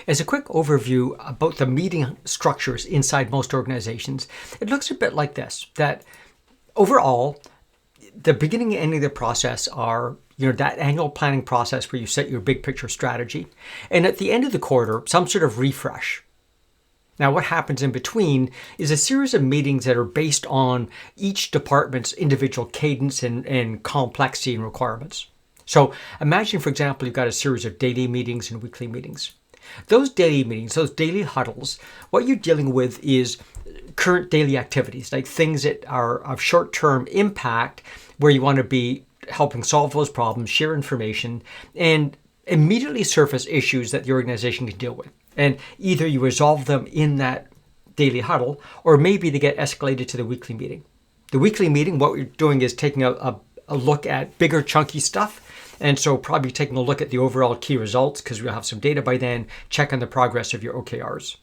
As a quick overview about the meeting structures inside most organizations, it looks a bit like this, that overall, the beginning and end of the process are that annual planning process where you set your big picture strategy. And at the end of the quarter, some sort of refresh. Now, what happens in between is a series of meetings that are based on each department's individual cadence and complexity and requirements. So imagine, for example, you've got a series of daily meetings and weekly meetings. Those daily meetings, those daily huddles, what you're dealing with is current daily activities, like things that are of short-term impact where you want to be helping solve those problems, share information, and immediately surface issues that the organization can deal with. And either you resolve them in that daily huddle, or maybe they get escalated to the weekly meeting. The weekly meeting, what we're doing is taking a look at bigger chunky stuff. And so probably taking a look at the overall key results, because we'll have some data by then, check on the progress of your OKRs.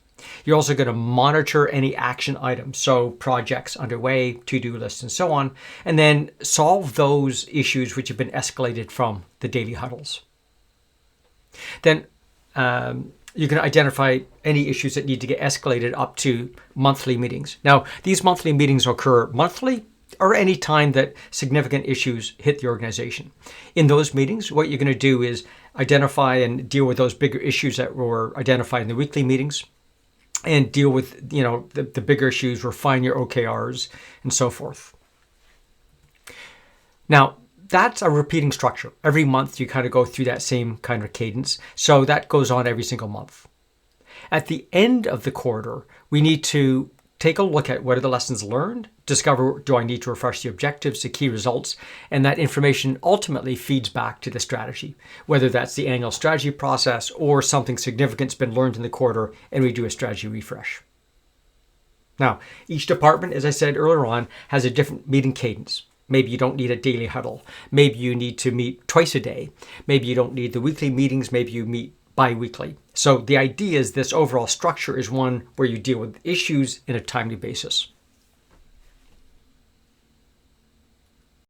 You're also going to monitor any action items, so projects underway, to-do lists, and so on, and then solve those issues which have been escalated from the daily huddles. Then you can identify any issues that need to get escalated up to monthly meetings. Now, these monthly meetings occur monthly or any time that significant issues hit the organization. In those meetings, what you're going to do is identify and deal with those bigger issues that were identified in the weekly meetings, and deal with the bigger issues, refine your OKRs, and so forth. Now, that's a repeating structure. Every month you kind of go through that same kind of cadence. So that goes on every single month. At the end of the quarter, we need to take a look at what are the lessons learned, discover, do I need to refresh the objectives, the key results, and that information ultimately feeds back to the strategy, whether that's the annual strategy process or something significant's been learned in the quarter and we do a strategy refresh. Now, each department, as I said earlier on, has a different meeting cadence. Maybe you don't need a daily huddle. Maybe you need to meet twice a day. Maybe you don't need the weekly meetings. Maybe you meet bi-weekly. So the idea is this overall structure is one where you deal with issues in a timely basis.